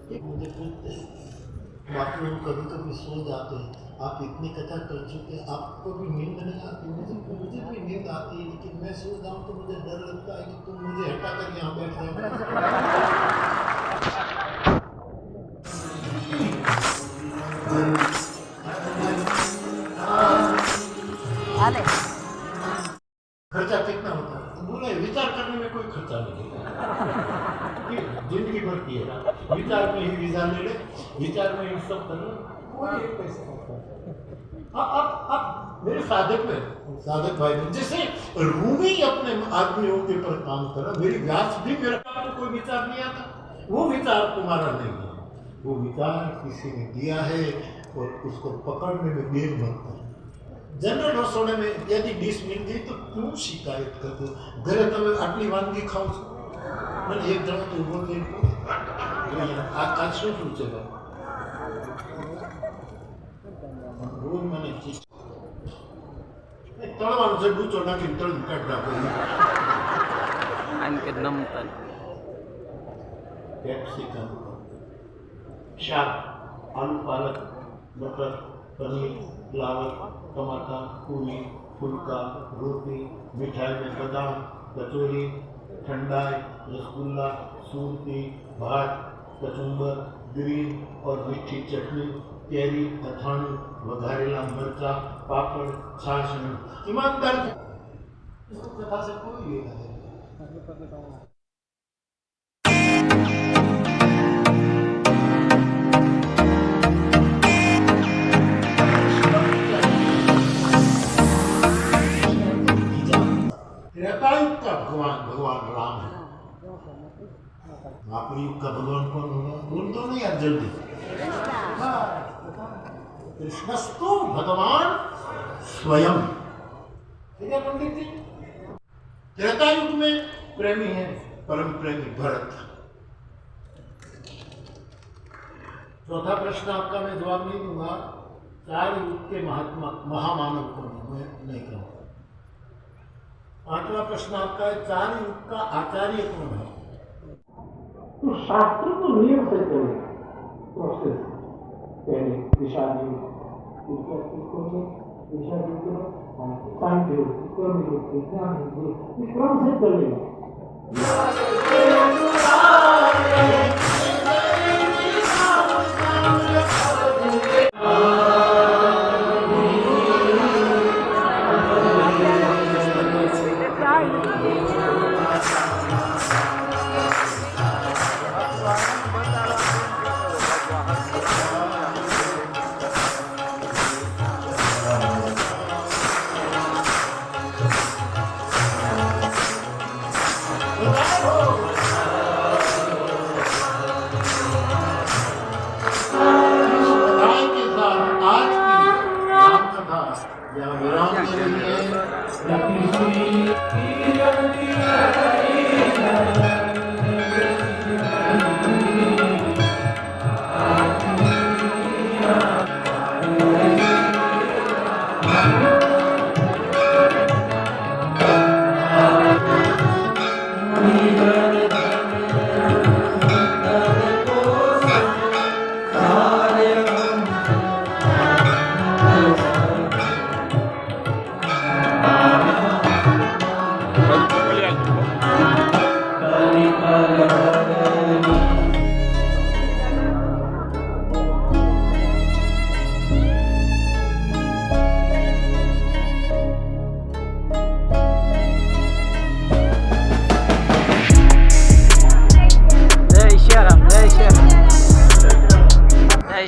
मुझे पूछते हैं, बाकी हम कभी कभी सो जाते हैं, आप इतनी कथा कर चुके हैं, आपको भी नींद नहीं आती? मुझे भी नींद आती है, लेकिन मैं सो जाऊँ तो मुझे डर लगता है कि तुम मुझे हटा कर यहाँ बैठ जाओ। खर्चा कितना होता है? बोले विचार करने में कोई खर्चा नहीं है, जिंदगी भर की है, विचार में ही वीजा ले ले, विचार में ही सब कर लो, कोई एक पैसा होता है। अब मेरे साधक भाई ने जैसे रूमी अपने आदमियों के ऊपर काम करा, मेरी व्यास भी मेरा कोई विचार नहीं आता, वो विचार तुम्हारा नहीं है, वो विचार किसी ने दिया है और उसको पकड़ने में देर मत करो। जनरल रसोड़े में यदि डिश मिल गई तो क्यों शिकायत कर दो? घरे તમે આટલી વાનગી ખાવ છો, મને એક જણો તો ઉભો થઈ આ શું છે રોજ મને તળવાનું છે, ડૂચો નાખીને તળી કાઢ નાખો, कैप्सिकम, शाक, आलू पालक, मटर, पनीर, फ्लावर, टमाटर, पूरी, फुलका, रोटी, मिठाई में बादाम, कचौरी, ठंडाई, रसगुल्ला, सूरती, भात, कचुम्बर, ग्रीन और मीठी चटनी, कैरी, अथाणु, वघारेला मरचा, पापड़, छाछ, ईमानदार कथा से कोई लेना नहीं। त्रेतायुग का भगवान राम है, द्वापर युग का भगवान कौन होगा? बोल दो नहीं यार जल्दी। कृष्णस्तु भगवान स्वयं। ठीक है पंडित जी? त्रेतायुग में प्रेमी है परम प्रेमी भरत। चौथा प्रश्न आपका मैं जवाब नहीं दूंगा, 4 युग के महात्मा महामानव कौन है, मैं नहीं कहूँगा। 5वां प्रश्न आपका है, 4 युग का आचार्य कौन है? तो शास्त्र तो नियम से चले, प्रोसेस पहले दिशादी इस क्रम से चलेगा।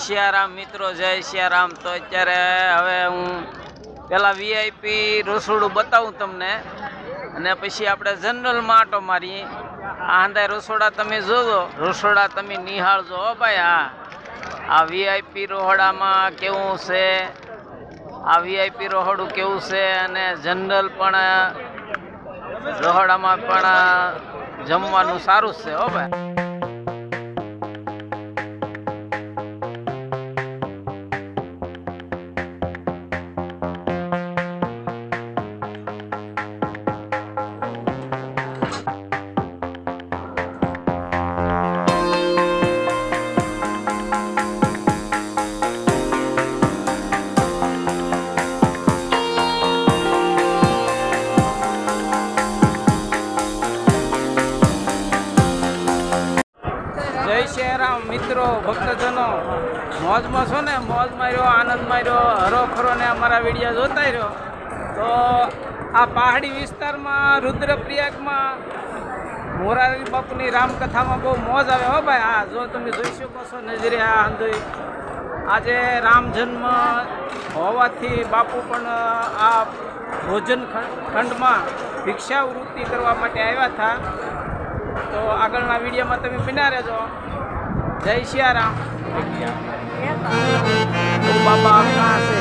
સિયારામ મિત્રો, જય સિયારામ। તો અત્યારે હવે હું પેલા વીઆઈપી રસોડું બતાવું તમને, અને પછી આપણે જનરલમાં આટો મારીએ। આ અંદાય રસોડા તમે જોજો, રસોડા તમે નિહાળજો હો ભાઈ। આ વીઆઈપી રહોડામાં કેવું છે, આ વીઆઈપી રહોડું કેવું છે, અને જનરલ પણ રહોડામાં પણ જમવાનું સારું છે હો ભાઈ। જય શ્રી રામ મિત્રો ભક્તજનો મોજમાં છો ને, મોજ માર્યો, આનંદ માર્યો, હરો ખરો ને અમારા વિડીયો જોતા રહ્યો. તો આ પહાડી વિસ્તારમાં રુદ્રપ્રયાગમાં મોરારી બાપુની રામકથામાં બહુ મોજ આવે હો ભાઈ. હા જો તમે જોઈ શકો છો નજરે આ હંધોઈ આજે રામ જન્મ હોવાથી બાપુ પણ આ ભોજન ખંડમાં ભિક્ષાવૃત્તિ કરવા માટે આવ્યા હતા. તો આગળના વિડીયોમાં તમે બન્યા રહેજો. જય સિયારામ. બાબા કહાં છે?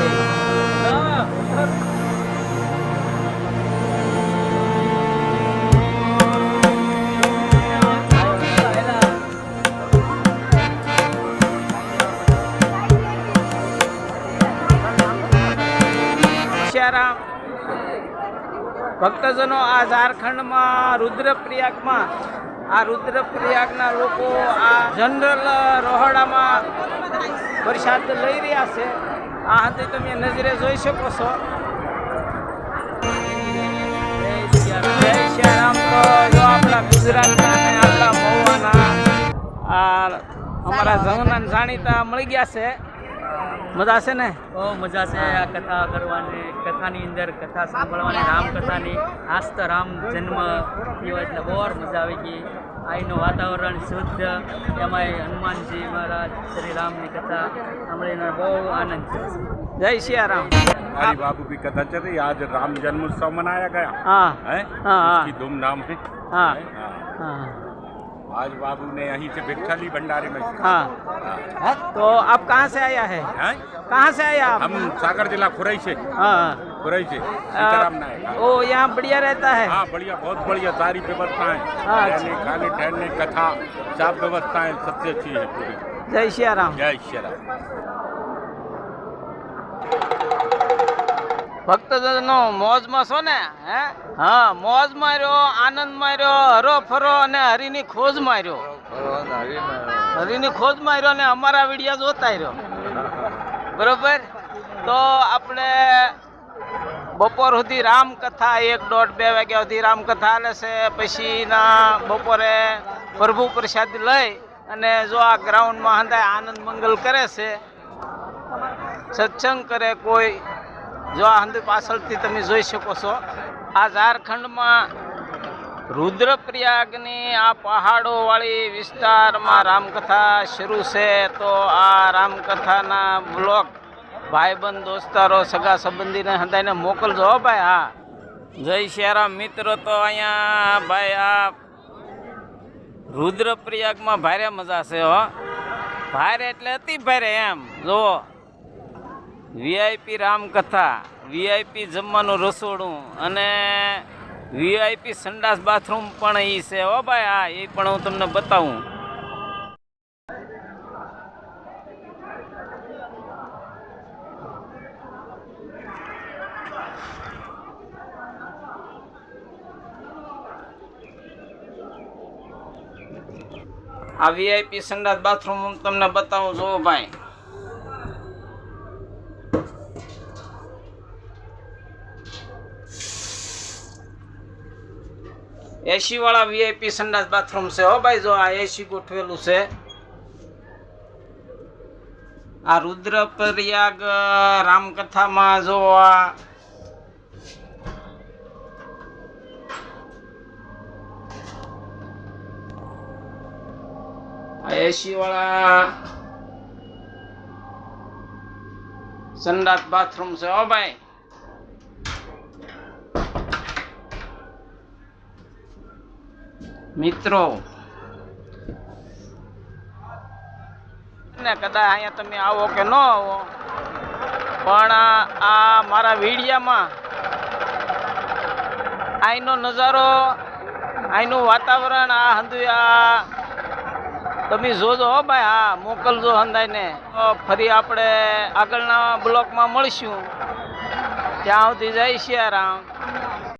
સિયારામ ભક્તજનો, આ ઝારખંડમાં રુદ્રપ્રયાગમાં આ રુદ્રપ્રયાગના લોકો આ જનરલ રોહડામાં પ્રસાદ લઈ રહ્યા છે. આ હાથે તમે નજરે જોઈ શકો છો. જય સિયારામ. તો જો આપણા ગુજરાતના અને આપણા મહુવાના આ અમારા જમના જાણીતા મળી ગયા છે. મજા છે ને? બહુ મજા છે આ કથા કરવાની. કથાની અંદર કથા સાંભળવાની, રામકથાની. આજ તો રામ જન્મ થયો એટલે બહુ મજા આવી ગઈ. અહીંનું વાતાવરણ શુદ્ધ, એમાંય હનુમાનજી મહારાજ શ્રી રામની કથા સાંભળીને બહુ આનંદ છે. જય सियाराम. हमारी बाबू की कथा चल रही है। आज राम जन्म उत्सव मनाया गया हाँ है, हाँ उसकी धूमधाम है। हाँ हाँ। हाँ आज बाबू ने यहीं से भिक्षा ली भंडारे में से। हाँ. हाँ। तो आप कहाँ से आया है? हैं? कहाँ से आया आप? हम सागर जिला खुरई से। हाँ. खुरई से सीताराम नायक। वो यहाँ बढ़िया रहता है? हाँ बढ़िया, बहुत बढ़िया, सारी व्यवस्थाएं, हाँ, रहने खाने ठहरने कथा सब व्यवस्थाएं सबसे अच्छी है पूरी। जय सियाराम. जय श्री राम. ભક્તજનો મોજમાં છો ને? હે, હા, મોજ માર્યો, આનંદ માર્યો, હરો ફરો અને હરિની ખોજ માર્યો. હરિની ખોજ માર્યો ને અમારા વિડીયો જોતા રહ્યો. બરોબર. તો આપણે બપોર સુધી રામકથા 1-1.5 વાગ્યા સુધી રામકથા હાલે છે. પછીના બપોરે પ્રભુ પ્રસાદ લઈ અને જો આ ગ્રાઉન્ડમાં હંધાય આનંદ મંગલ કરે છે, સત્સંગ કરે કોઈ. જો આ હંધુ પાછળથી તમે જોઈ શકો છો. આ ઝારખંડમાં રુદ્રપ્રયાગની આ પહાડોવાળી વિસ્તારમાં રામકથા શરૂ છે. તો આ રામકથાના બ્લોગ ભાઈબંધ દોસ્તારો સગા સંબંધીને હંધાઈને મોકલજો હો ભાઈ. હા, જય સિયારામ મિત્રો. તો અહીંયા ભાઈ આ રુદ્રપ્રયાગમાં ભારે મજા છે હો. ભારે એટલે અતિ ભારે એમ. જુઓ, વીઆઈપી રામકથા, વીઆઈપી જમવાનું રસોડું અને વીઆઈપી સંડાસ બાથરૂમ પણ એ છે હો ભાઈ. હા, એ પણ હું તમને બતાવું. આ વીઆઈપી સંડાસ બાથરૂમ હું તમને બતાવું. જો ભાઈ, એસી વાળા વીઆઈપી સંડાસ બાથરૂમ છે હો ભાઈ. જો આ એસી ગોઠવેલું છે. આ રુદ્રપ્રયાગ રામકથામાં જો આ એસી વાળા સંડાસ બાથરૂમ છે હો ભાઈ. મિત્રો ને કદાચ અહીંયા તમે આવો કે ન આવો, પણ આ મારા વિડીયામાં અહીંનો નજારો, અહીંનું વાતાવરણ, આ હંધુ આ તમે જોજો હો ભાઈ. હા, મોકલજો હંધાઈને. ફરી આપણે આગળના બ્લોકમાં મળીશું. ત્યાં સુધી જય સિયારામ.